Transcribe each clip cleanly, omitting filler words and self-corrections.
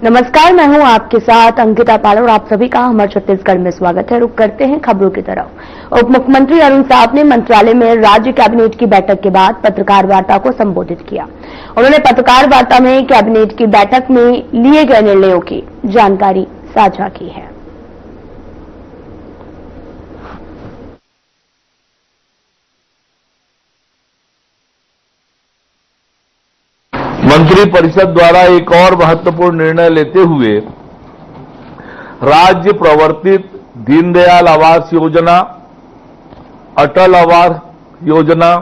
नमस्कार, मैं हूं आपके साथ अंकिता पाल और आप सभी का हमारे छत्तीसगढ़ में स्वागत है। रुक करते हैं खबरों की तरफ। उप मुख्यमंत्री अरुण साव ने मंत्रालय में राज्य कैबिनेट की बैठक के बाद पत्रकार वार्ता को संबोधित किया। उन्होंने पत्रकार वार्ता में कैबिनेट की बैठक में लिए गए निर्णयों की जानकारी साझा की है। मंत्री परिषद द्वारा एक और महत्वपूर्ण निर्णय लेते हुए राज्य प्रवर्तित दीनदयाल आवास योजना, अटल आवास योजना,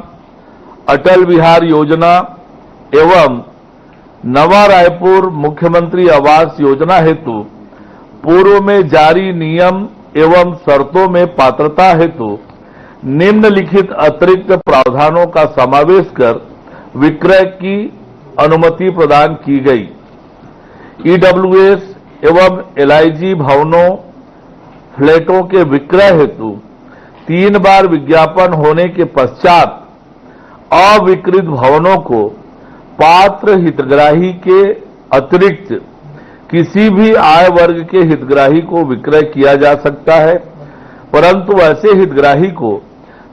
अटल बिहार योजना एवं नवा रायपुर मुख्यमंत्री आवास योजना हेतु पूर्व में जारी नियम एवं शर्तों में पात्रता हेतु निम्नलिखित अतिरिक्त प्रावधानों का समावेश कर विक्रय की अनुमति प्रदान की गई। ईडब्ल्यूएस एवं एलआईजी भवनों, फ्लैटों के विक्रय हेतु 3 बार विज्ञापन होने के पश्चात अविकृत भवनों को पात्र हितग्राही के अतिरिक्त किसी भी आय वर्ग के हितग्राही को विक्रय किया जा सकता है, परंतु ऐसे हितग्राही को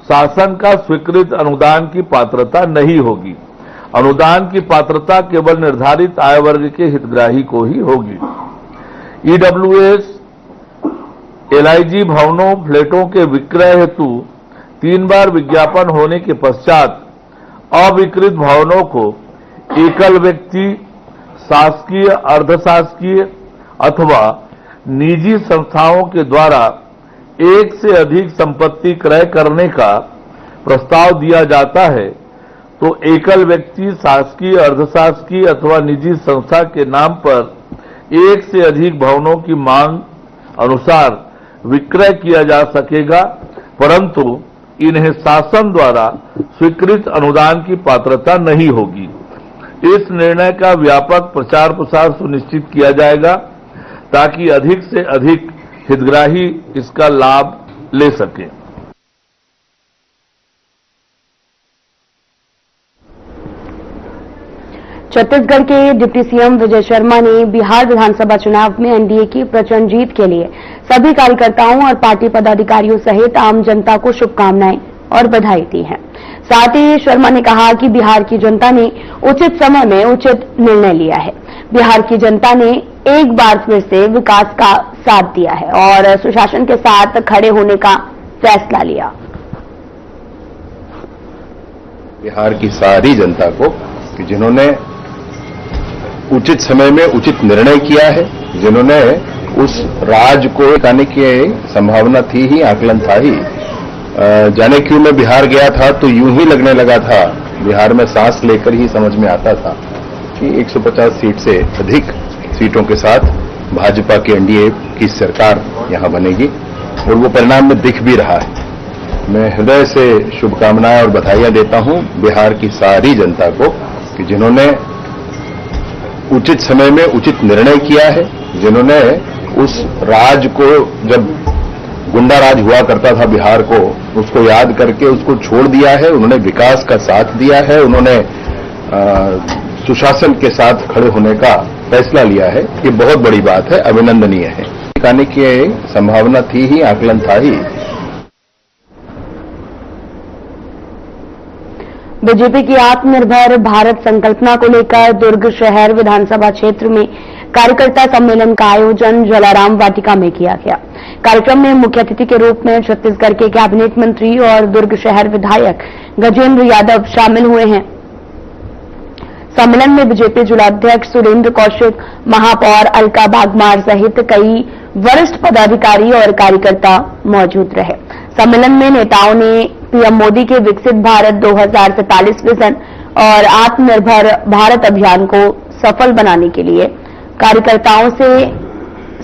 शासन का स्वीकृत अनुदान की पात्रता नहीं होगी। अनुदान की पात्रता केवल निर्धारित आय वर्ग के हितग्राही को ही होगी। ईडब्ल्यूएस, एलआईजी भवनों, फ्लैटों के विक्रय हेतु 3 बार विज्ञापन होने के पश्चात अविकृत भवनों को एकल व्यक्ति, शासकीय, अर्धशासकीय अथवा निजी संस्थाओं के द्वारा एक से अधिक संपत्ति क्रय करने का प्रस्ताव दिया जाता है तो एकल व्यक्ति, शासकीय, अर्धशासकीय अथवा निजी संस्था के नाम पर एक से अधिक भवनों की मांग अनुसार विक्रय किया जा सकेगा, परंतु इन्हें शासन द्वारा स्वीकृत अनुदान की पात्रता नहीं होगी। इस निर्णय का व्यापक प्रचार प्रसार सुनिश्चित किया जाएगा ताकि अधिक से अधिक हितग्राही इसका लाभ ले सकें। छत्तीसगढ़ के डिप्टी सीएम विजय शर्मा ने बिहार विधानसभा चुनाव में एनडीए की प्रचंड जीत के लिए सभी कार्यकर्ताओं और पार्टी पदाधिकारियों सहित आम जनता को शुभकामनाएं और बधाई दी है। साथ ही शर्मा ने कहा कि बिहार की जनता ने उचित समय में उचित निर्णय लिया है। बिहार की जनता ने एक बार फिर से विकास का साथ दिया है और सुशासन के साथ खड़े होने का फैसला लिया। बिहार की सारी जनता को जिन्होंने उचित समय में उचित निर्णय किया है, जिन्होंने उस राज को हटाने की संभावना थी ही, आकलन था ही। जाने क्यों मैं बिहार गया था तो यूं ही लगने लगा था, बिहार में सांस लेकर ही समझ में आता था कि 150 सीट से अधिक सीटों के साथ भाजपा की एनडीए की सरकार यहां बनेगी और वो परिणाम में दिख भी रहा है। मैं हृदय से शुभकामनाएं और बधाइयां देता हूं बिहार की सारी जनता को कि जिन्होंने उचित समय में उचित निर्णय किया है, जिन्होंने उस राज को, जब गुंडा राज हुआ करता था बिहार को, उसको याद करके उसको छोड़ दिया है, उन्होंने विकास का साथ दिया है, उन्होंने सुशासन के साथ खड़े होने का फैसला लिया है। ये बहुत बड़ी बात है, अभिनंदनीय है। आने की संभावना थी ही, आकलन था ही। बीजेपी की आत्मनिर्भर भारत संकल्पना को लेकर दुर्ग शहर विधानसभा क्षेत्र में कार्यकर्ता सम्मेलन का आयोजन जलाराम वाटिका में किया गया। कार्यक्रम में मुख्य अतिथि के रूप में छत्तीसगढ़ के कैबिनेट मंत्री और दुर्ग शहर विधायक गजेंद्र यादव शामिल हुए हैं। सम्मेलन में बीजेपी जिलाध्यक्ष सुरेंद्र कौशिक, महापौर अलका बागमार सहित कई वरिष्ठ पदाधिकारी और कार्यकर्ता मौजूद रहे। सम्मेलन में नेताओं ने पीएम मोदी के विकसित भारत 2047 विजन और आत्मनिर्भर भारत अभियान को सफल बनाने के लिए कार्यकर्ताओं से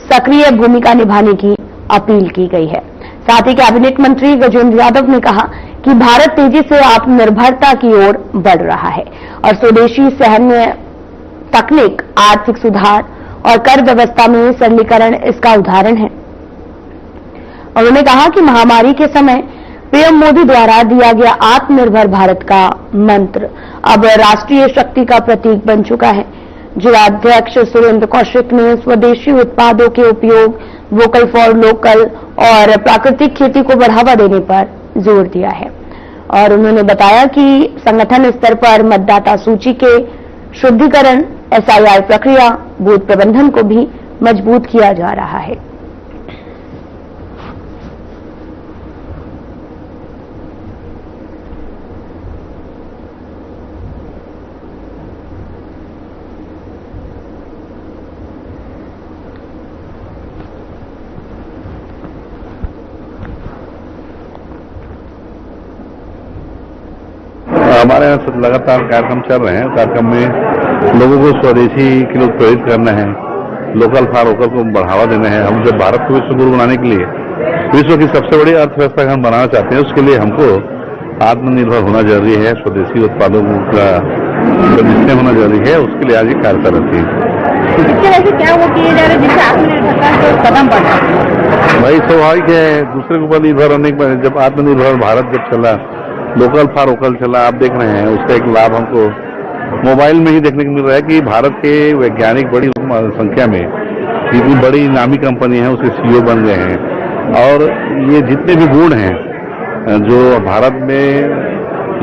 सक्रिय भूमिका निभाने की अपील की गई है। साथ ही कैबिनेट मंत्री गजेंद्र यादव ने कहा कि भारत तेजी से आत्मनिर्भरता की ओर बढ़ रहा है और स्वदेशी सैन्य तकनीक, आर्थिक सुधार और कर व्यवस्था में सरलीकरण इसका उदाहरण है। उन्होंने कहा कि महामारी के समय पीएम मोदी द्वारा दिया गया आत्मनिर्भर भारत का मंत्र अब राष्ट्रीय शक्ति का प्रतीक बन चुका है। जिलाध्यक्ष सुरेंद्र कौशिक ने स्वदेशी उत्पादों के उपयोग, वोकल फॉर लोकल और प्राकृतिक खेती को बढ़ावा देने पर जोर दिया है। और उन्होंने बताया कि संगठन स्तर पर मतदाता सूची के शुद्धिकरण, SIR प्रक्रिया, बूथ प्रबंधन को भी मजबूत किया जा रहा है। हमारे यहाँ लगातार कार्यक्रम चल रहे हैं। कार्यक्रम में लोगों को स्वदेशी के लिए प्रेरित करना है, लोकल फॉर वोकल को बढ़ावा देना है। हम जब भारत को विश्व गुरु बनाने के लिए, विश्व की सबसे बड़ी अर्थव्यवस्था हम बनाना चाहते हैं, उसके लिए हमको आत्मनिर्भर होना जरूरी है। स्वदेशी उत्पादों का निश्चय होना जरूरी है। उसके लिए आज ये कार्य रहती है। इसके वजह क्या वो किए जा रहे जिससे आत्मनिर्भरता को कदम बढ़ा? भाई स्वाभाविक है, दूसरे के ऊपर निर्भर होने के बाद जब आत्मनिर्भर भारत जब चला, लोकल फॉर वोकल चला, आप देख रहे हैं उसका एक लाभ हमको मोबाइल में ही देखने को मिल रहा है कि भारत के वैज्ञानिक बड़ी संख्या में, इतनी बड़ी नामी कंपनी है उसके CEO बन गए हैं। और ये जितने भी गुण हैं जो भारत में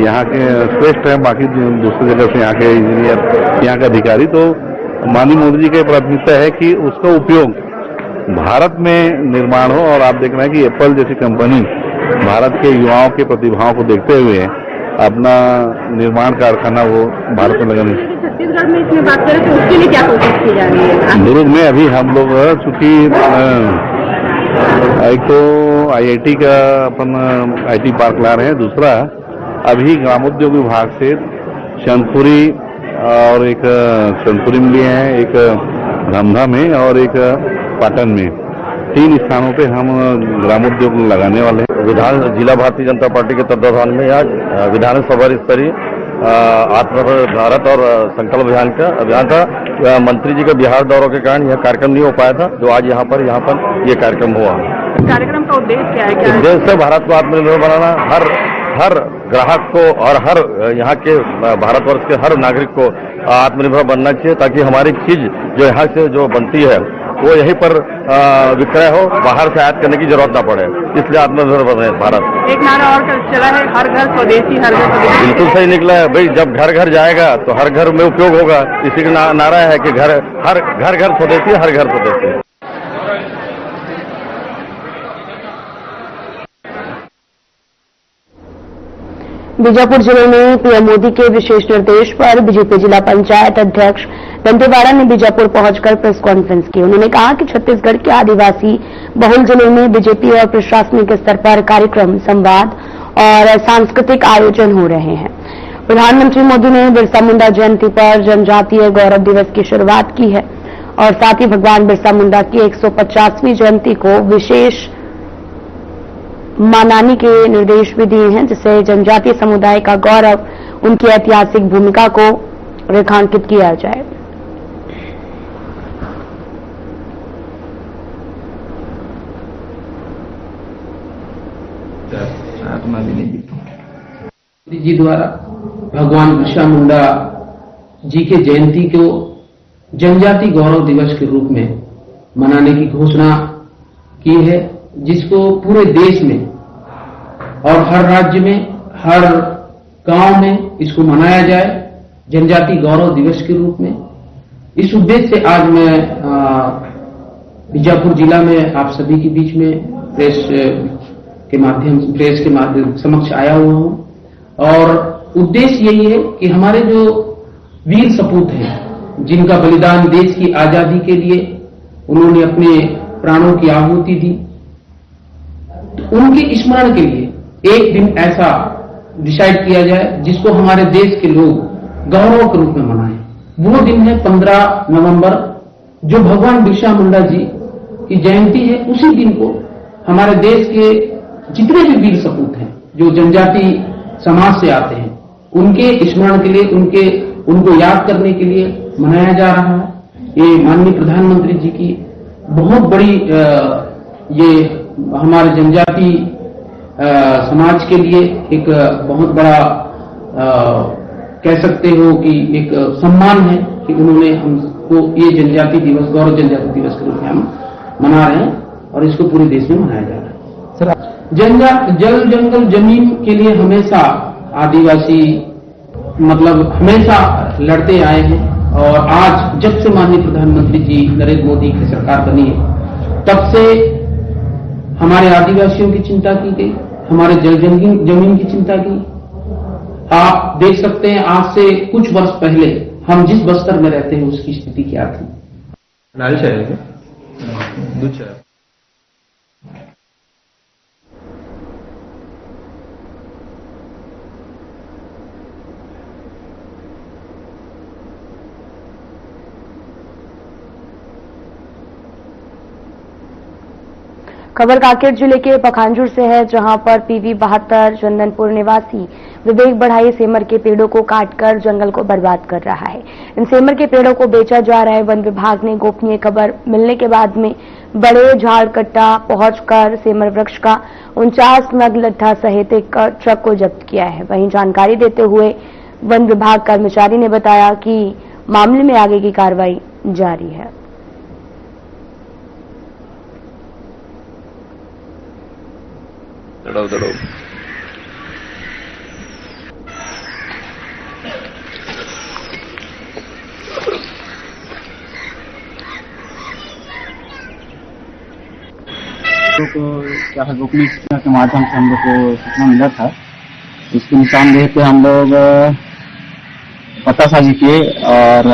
यहाँ के श्रेष्ठ हैं, बाकी दूसरी जगह से यहाँ के इंजीनियर, यहाँ के अधिकारी, तो माननीय मोदी जी की प्राथमिकता है कि उसका उपयोग भारत में निर्माण हो। और आप देख रहे हैं कि एप्पल जैसी कंपनी भारत के युवाओं के प्रतिभाओं को देखते हुए अपना निर्माण कारखाना वो भारत में लगाने। छत्तीसगढ़ में इसमें बात करें तो उसके लिए क्या कोशिश की जा रही है? दुर्ग में अभी हम लोग चूंकि एक तो IIT का अपन IT पार्क ला रहे हैं, दूसरा अभी ग्रामोद्योग विभाग से चंदपुरी और एक चंदपुरी में लिए हैं, एक रमधा में और एक पाटन में, 3 स्थानों पे हम ग्रामोद्योग लगाने वाले हैं। जिला भारतीय जनता पार्टी के तत्वाधान में आज विधानसभा स्तरीय आत्मनिर्भर भारत और संकल्प अभियान का मंत्री जी के बिहार दौरों के कारण यह कार्यक्रम नहीं हो पाया था, जो आज यहाँ पर ये कार्यक्रम हुआ। कार्यक्रम का उद्देश्य क्या है? उद्देश्य है भारत को आत्मनिर्भर बनाना, हर ग्राहक को और हर यहाँ के भारतवर्ष के हर नागरिक को आत्मनिर्भर बनना चाहिए, ताकि हमारी चीज जो यहाँ से जो बनती है वो यहीं पर विक्रय हो, बाहर से आयात करने की जरूरत ना पड़े। इसलिए आत्मनिर्भर बने भारत। एक नारा और चला है, हर घर स्वदेशी, हर घर स्वदेशी। बिल्कुल सही निकला है भाई, जब घर घर जाएगा तो हर घर में उपयोग होगा। इसी का नारा है कि हर घर स्वदेशी, हर घर स्वदेशी। बीजापुर जिले में PM मोदी के विशेष निर्देश पर बीजेपी जिला पंचायत अध्यक्ष दंतेवाड़ा ने बीजापुर पहुंचकर प्रेस कॉन्फ्रेंस की। उन्होंने कहा कि छत्तीसगढ़ के आदिवासी बहुल जिले में बीजेपी और प्रशासनिक स्तर पर कार्यक्रम, संवाद और सांस्कृतिक आयोजन हो रहे हैं। प्रधानमंत्री मोदी ने बिरसा मुंडा जयंती पर जनजातीय गौरव दिवस की शुरुआत की है और साथ ही भगवान बिरसा मुंडा की 150वीं जयंती को विशेष मनाने के निर्देश भी दिए हैं, जिससे जनजातीय समुदाय का गौरव, उनकी ऐतिहासिक भूमिका को रेखांकित किया जाए। मोदी जी द्वारा भगवान बिरसा मुंडा जी के जयंती को जनजाति गौरव दिवस के रूप में मनाने की घोषणा की है, जिसको पूरे देश में और हर राज्य में, हर गांव में इसको मनाया जाए जनजाति गौरव दिवस के रूप में। इस उद्देश्य से आज मैं बीजापुर जिला में आप सभी के बीच में प्रेस के माध्यम समक्ष आया हुआ हूं। और उद्देश्य यही है कि हमारे जो वीर सपूत हैं, जिनका बलिदान देश की आजादी के लिए उन्होंने अपने प्राणों की आहुति दी, तो उनके स्मरण के लिए एक दिन ऐसा डिसाइड किया जाए जिसको हमारे देश के लोग गौरव के रूप में मनाएं। वो दिन है 15 नवंबर, जो भगवान बिरसा मुंडा जी की जयंती है। उसी दिन को हमारे देश के जितने भी वीर सपूत हैं, जो जनजाति समाज से आते हैं, उनके स्मरण के लिए, उनको याद करने के लिए मनाया जा रहा है। ये माननीय प्रधानमंत्री जी की बहुत बड़ी ये हमारे जनजाति समाज के लिए एक बहुत बड़ा कह सकते हो कि एक सम्मान है। कि उन्होंने हमको ये जनजाति दिवस, गौरव जनजाति दिवस के रूप में हम मना रहे हैं और इसको पूरे देश में मनाया जा रहा है। जल जंगल जमीन के लिए हमेशा आदिवासी हमेशा लड़ते आए हैं और आज जब से माननीय प्रधानमंत्री जी नरेंद्र मोदी की सरकार बनी है तब से हमारे आदिवासियों की चिंता की गई, हमारे जल जमीन की चिंता की। आप देख सकते हैं आज से कुछ वर्ष पहले हम जिस बस्तर में रहते हैं उसकी स्थिति क्या थी। खबर कांकेर जिले के पखांजूर से है, जहां पर पीवी 72 चंदनपुर निवासी विवेक बढ़ाई सेमर के पेड़ों को काटकर जंगल को बर्बाद कर रहा है। इन सेमर के पेड़ों को बेचा जा रहा है। वन विभाग ने गोपनीय खबर मिलने के बाद में बड़े झाड़ कट्टा पहुंचकर सेमर वृक्ष का 49 नग लट्ठा सहित एक ट्रक को जब्त किया है। वहीं जानकारी देते हुए वन विभाग कर्मचारी ने बताया कि मामले में आगे की कार्रवाई जारी है। दड़ो दड़ो तो क्या है, गोपनीय सूचना के माध्यम से हम लोग को सूचना मिला था। इसकी निशानदेही पे हम लोग पतासाजी किए और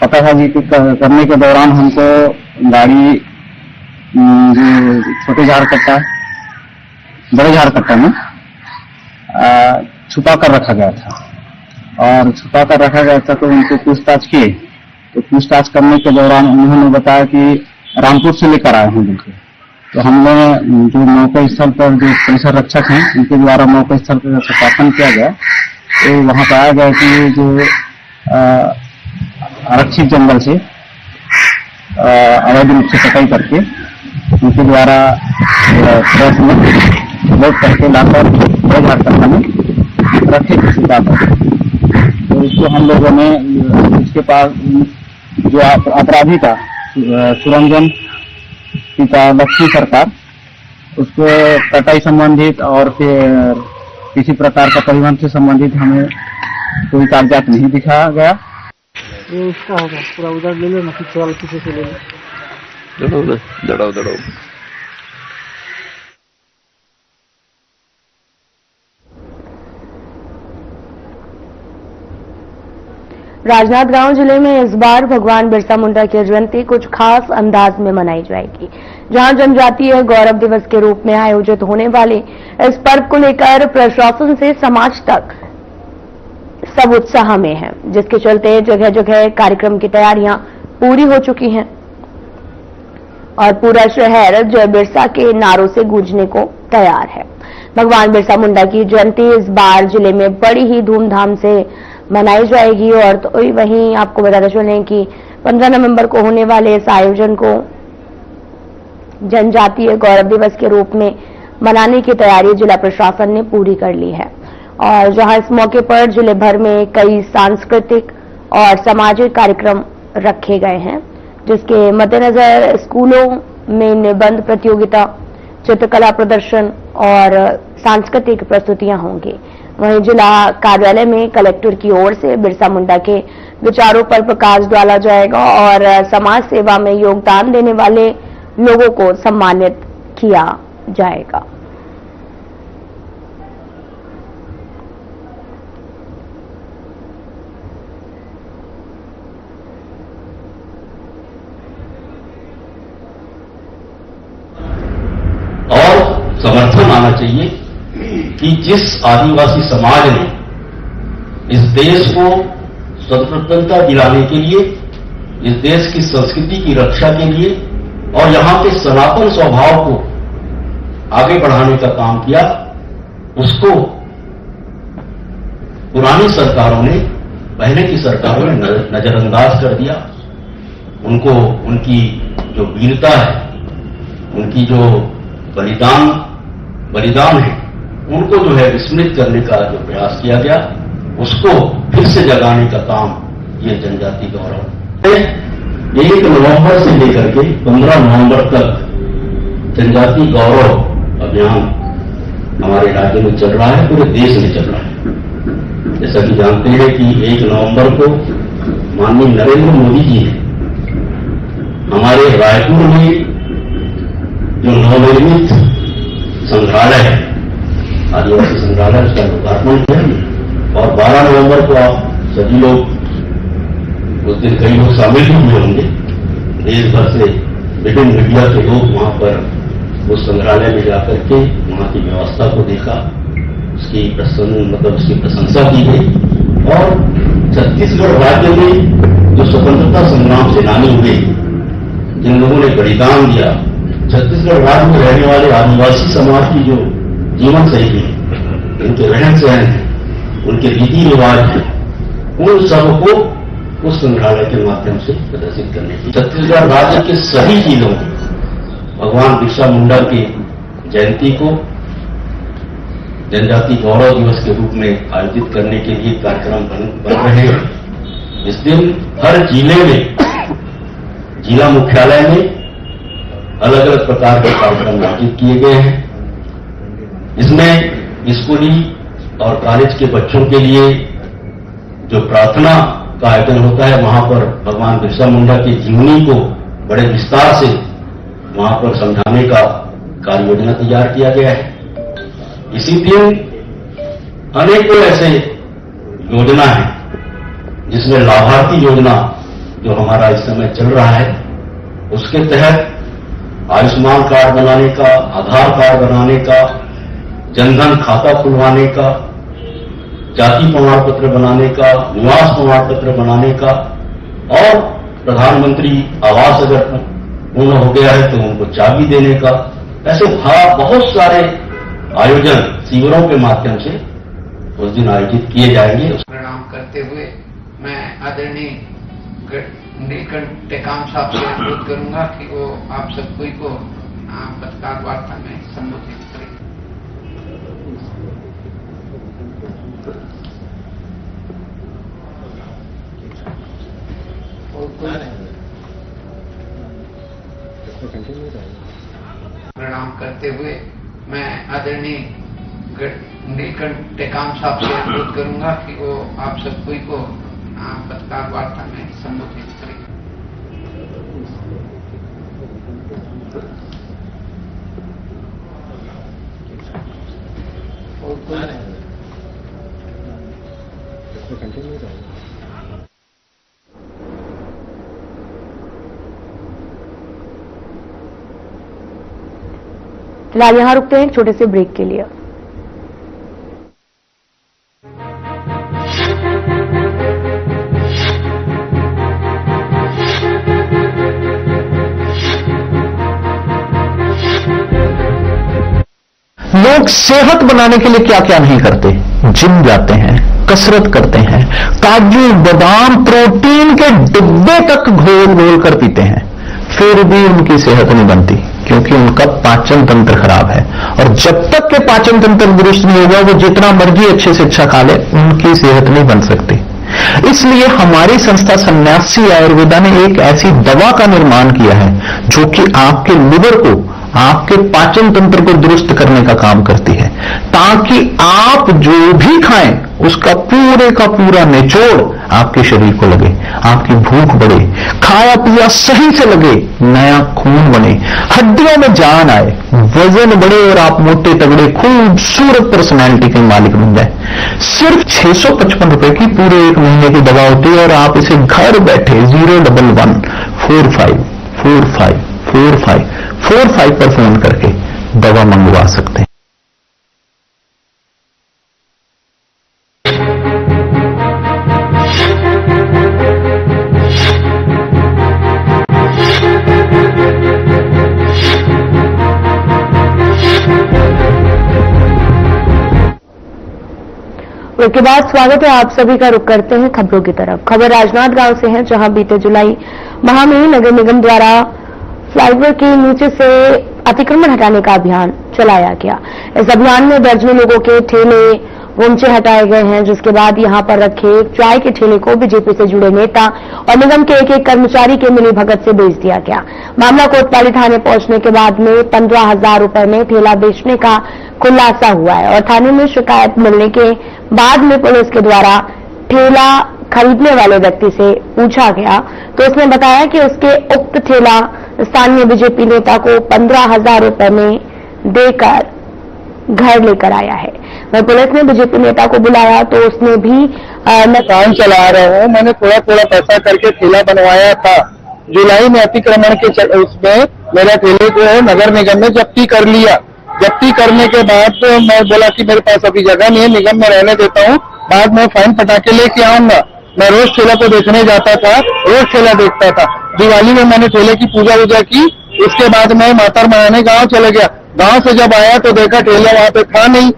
पतासाजी करने के दौरान हमको गाड़ी जो छोटे झाड़ कट्टा बड़े झाड़ कट्टा में छुपा कर रखा गया था और छुपा कर रखा गया था। तो उनको पूछताछ किए, तो पूछताछ करने के दौरान उन्होंने बताया कि रामपुर से लेकर आए हैं बिल्कुल। तो हमने जो मौका स्थल पर जो परिसर रक्षक हैं उनके द्वारा मौका स्थल पर सत्यापन किया गया, तो वहां पाया गया कि जो आरक्षित जंगल से अवैध रूप से कटाई करके उनके द्वारा ट्रक में लोड करके लाकर बड़े झाड़ कट्टा में रखे थे छुपा कर। तो इसको हम लोगों ने उसके पास जो अपराधी था सुरंजन पिता लक्ष्मी सरकार, उसको कटाई संबंधित और फिर किसी प्रकार का परिवहन से संबंधित हमें कोई कागजात नहीं दिखाया गया। ये इसका होगा पूरा उधर ले लो ना, पीछे वाले पीछे से ले लो। दड़ो दड़ो राजनांदगांव जिले में इस बार भगवान बिरसा मुंडा की जयंती कुछ खास अंदाज में मनाई जाएगी, जहां जनजातीय गौरव दिवस के रूप में आयोजित होने वाले इस पर्व को लेकर प्रशासन से समाज तक सब उत्साह में है, जिसके चलते जगह जगह कार्यक्रम की तैयारियां पूरी हो चुकी हैं और पूरा शहर जय बिरसा के नारों से गूंजने को तैयार है। भगवान बिरसा मुंडा की जयंती इस बार जिले में बड़ी ही धूमधाम से मनाई जाएगी और तो वहीं आपको बताते चलें कि 15 नवंबर को होने वाले इस आयोजन को जनजातीय गौरव दिवस के रूप में मनाने की तैयारी जिला प्रशासन ने पूरी कर ली है और जहां इस मौके पर जिले भर में कई सांस्कृतिक और सामाजिक कार्यक्रम रखे गए हैं, जिसके मद्देनजर स्कूलों में निबंध प्रतियोगिता, चित्रकला प्रदर्शन और सांस्कृतिक प्रस्तुतियां होंगी। वहीं जिला कार्यालय में कलेक्टर की ओर से बिरसा मुंडा के विचारों पर प्रकाश डाला जाएगा और समाज सेवा में योगदान देने वाले लोगों को सम्मानित किया जाएगा। और समर्थन आना चाहिए कि जिस आदिवासी समाज ने इस देश को स्वतंत्रता दिलाने के लिए, इस देश की संस्कृति की रक्षा के लिए और यहां के सनातन स्वभाव को आगे बढ़ाने का काम किया, उसको पुरानी सरकारों ने, पहले की सरकारों ने नजरअंदाज कर दिया। उनको उनकी जो वीरता है, उनकी जो बलिदान है, उनको जो है विस्मृत करने का जो प्रयास किया गया, उसको फिर से जगाने का काम ये जनजाति गौरव 1 नवंबर से लेकर के 15 नवंबर तक जनजाति गौरव अभियान हमारे राज्य में चल रहा है, पूरे देश में चल रहा है। जैसा कि जानते हैं कि 1 नवंबर को माननीय नरेंद्र मोदी जी ने हमारे रायपुर में जो नवनिर्मित संग्रहालय है, आदिवासी संग्रहालय, उसका लोकार्पण किया और 12 नवंबर को आप सभी लोग, उस दिन कई लोग शामिल भी हुए होंगे, देश भर से विभिन्न मीडिया के लोग वहां पर उस संग्रहालय में जाकर के वहां की व्यवस्था को देखा, उसकी उसकी प्रशंसा की गई और छत्तीसगढ़ राज्य में जो स्वतंत्रता संग्राम सेनानी हुए, जिन लोगों ने बलिदान दिया, छत्तीसगढ़ राज्य में रहने वाले आदिवासी समाज की जो जीवन शैली है, उनके रहन सहन है, उनके रीति रिवाज है, उन सबको उस संग्रहालय के माध्यम से प्रदर्शित करने की छत्तीसगढ़ राज्य के सभी जिलों में भगवान बिरसा मुंडा की जयंती को जनजाति गौरव दिवस के रूप में आयोजित करने के लिए कार्यक्रम बन रहे हैं। इस दिन हर जिले में, जिला मुख्यालय में अलग अलग प्रकार के कार्यक्रम आयोजित किए गए हैं। इसमें स्कूली और कॉलेज के बच्चों के लिए जो प्रार्थना का आयोजन होता है, वहां पर भगवान बिरसा मुंडा की जीवनी को बड़े विस्तार से वहां पर समझाने का कार्य योजना तैयार किया गया है। इसी दिन अनेकों ऐसे योजना है जिसमें लाभार्थी योजना जो हमारा इस समय चल रहा है, उसके तहत आयुष्मान कार्ड बनाने का, आधार कार्ड बनाने का, जनधन खाता खुलवाने का, जाति प्रमाण पत्र बनाने का, निवास प्रमाण पत्र बनाने का और प्रधानमंत्री आवास अगर पूर्ण हो गया है तो उनको चाबी देने का, ऐसे बहुत सारे आयोजन शिविरों के माध्यम से उस दिन आयोजित किए जाएंगे। प्रणाम करते हुए मैं आदरणीय नीलकंठ टेकाम साहब से अनुरोध करूंगा कि वो आप सब कोई को पत्रकार वार्ता में संबोधित करें। प्रणाम करते हुए मैं आदरणीय नीलकंठ टेकाम साहब से अनुरोध करूंगा कि वो आप सब कोई को पत्रकार वार्ता में संबोधित करें। फिलहाल यहां रुकते हैं एक छोटे से ब्रेक के लिए। लोग सेहत बनाने के लिए क्या क्या नहीं करते, जिम जाते हैं, कसरत करते हैं, काजू बादाम प्रोटीन के डिब्बे तक घोल घोल कर पीते हैं, फिर भी उनकी सेहत नहीं बनती क्योंकि उनका पाचन तंत्र खराब है। और जब तक के पाचन तंत्र दुरुस्त नहीं होगा, वो जितना मर्जी अच्छे से अच्छा खा ले, उनकी सेहत नहीं बन सकती। इसलिए हमारी संस्था सन्यासी आयुर्वेदा ने एक ऐसी दवा का निर्माण किया है जो कि आपके लिवर को, आपके पाचन तंत्र को दुरुस्त करने का काम करती है, ताकि आप जो भी खाएं उसका पूरे का पूरा निचोड़ आपके शरीर को लगे, आपकी भूख बढ़े, खाया पिया सही से लगे, नया खून बने, हड्डियों में जान आए, वजन बढ़े और आप मोटे तगड़े खूबसूरत पर्सनैलिटी के मालिक बन जाए। सिर्फ 655 रुपए की पूरे 1 महीने की दवा होती है और आप इसे घर बैठे 01145454545 पर फोन करके दवा मंगवा सकते हैं। उसके बाद स्वागत है, आप सभी का रुख करते हैं खबरों की तरफ। खबर राजनांदगांव से है, जहां बीते जुलाई माह में नगर निगम द्वारा फ्लाईओवर के नीचे से अतिक्रमण हटाने का अभियान चलाया गया। इस अभियान में दर्जनों लोगों के ठेले गुमचे हटाए गए हैं, जिसके बाद यहां पर रखे चाय के ठेले को बीजेपी से जुड़े नेता और निगम के एक कर्मचारी के मिलीभगत से बेच दिया गया। मामला कोतवाली थाने पहुंचने के बाद में 15,000 रुपए में ठेला बेचने का खुलासा हुआ है और थाने में शिकायत मिलने के बाद में पुलिस के द्वारा ठेला खरीदने वाले व्यक्ति से पूछा गया तो उसने बताया कि उसके उक्त ठेला स्थानीय बीजेपी नेता को 15,000 रुपए में देकर घर लेकर आया है। वहीं पुलिस ने बीजेपी नेता को बुलाया तो उसने भी मैं काम चला रहा हूँ, मैंने थोड़ा थोड़ा पैसा करके ठेला बनवाया था। जुलाई में अतिक्रमण के उसमें मेरा ठेले को नगर निगम ने जब्ती कर लिया। जब्ती करने के बाद तो मैं बोला कि मेरे पास अभी जगह नहीं है, निगम में रहने देता हूँ, बाद में फाइन पटा के लेके आऊंगा। मैं रोज ठेला को देखने जाता था, रोज ठेला देखता था। दिवाली में मैंने ठेले की पूजा वूजा की, उसके बाद मैं मातर मनाने गांव चले गया। गांव से जब आया तो देखा ठेला वहां पे था नहीं,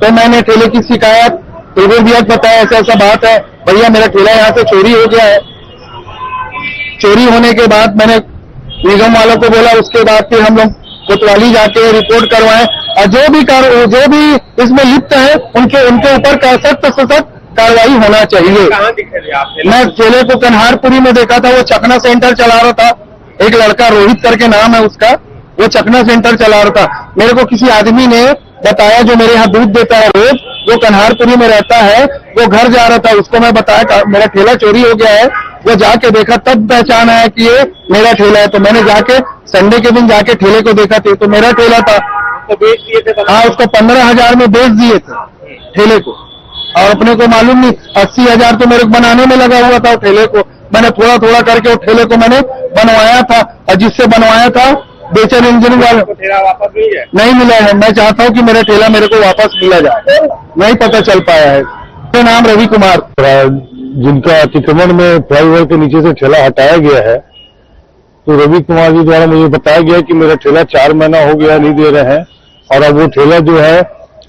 तो मैंने ठेले की शिकायत फिर भी बताया ऐसा ऐसा बात है, भैया मेरा ठेला यहाँ से चोरी हो गया है। चोरी होने के बाद मैंने निगम वालों को बोला, उसके बाद फिर हम लोग कोतवाली जाके रिपोर्ट करवाए और जो भी इसमें लिप्त है उनके ऊपर सख्त से सख्त कार्रवाई होना चाहिए। कहाँ दिखे थे आप? मैं ठेले को कन्हारपुरी में देखा था, वो चकना सेंटर चला रहा था। एक लड़का रोहित करके नाम है उसका, वो चकना सेंटर चला रहा था। मेरे को किसी आदमी ने बताया जो मेरे यहाँ दूध देता है रोज, वो कन्हारपुरी में रहता है, वो घर जा रहा था, उसको मैं बताया मेरा ठेला चोरी हो गया है। वो जाके देखा तब पहचान आया कि ये मेरा ठेला है। तो मैंने जाके संडे के दिन जाके ठेले को देखा तो मेरा ठेला था। तो बेच दिए थे? हाँ, उसको 15,000 में बेच दिए थे ठेले को, और अपने को मालूम नहीं 80,000 तो मेरे को बनाने में लगा हुआ था। ठेले को मैंने थोड़ा थोड़ा करके वो ठेले को मैंने बनवाया था, और जिससे बनवाया था बेचर इंजन वाले ठेला वापस नहीं है? नहीं मिला है। मैं चाहता हूँ कि मेरा ठेला मेरे को वापस मिला जाए, नहीं पता चल पाया है। मेरा नाम रवि कुमार, जिनका अतिक्रमण में फ्लाईओवर के नीचे से ठेला हटाया गया है, तो रवि कुमार जी द्वारा मुझे बताया गया कि मेरा ठेला 4 महीना हो गया नहीं दे रहे हैं, और अब वो ठेला जो है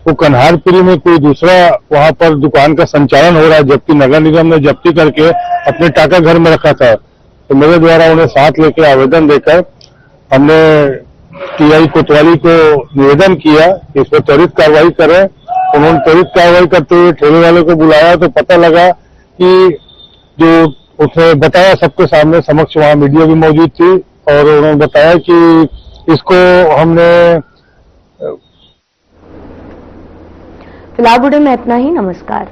वो कन्हारपुरी में कोई दूसरा वहां पर दुकान का संचालन हो रहा है, जबकि नगर निगम ने जब्ती करके अपने टाका घर में रखा था। तो मेरे द्वारा उन्हें साथ लेकर आवेदन देकर हमने टीआई कोतवाली को निवेदन किया कि इस पर त्वरित कार्रवाई करें। उन्होंने त्वरित कार्रवाई करते हुए ठेले वाले को बुलाया तो पता लगा कि जो उसने बताया सबके सामने समक्ष, वहां मीडिया भी मौजूद थी, और उन्होंने बताया कि इसको हमने फिलहाल बुलेटिन में इतना ही। नमस्कार।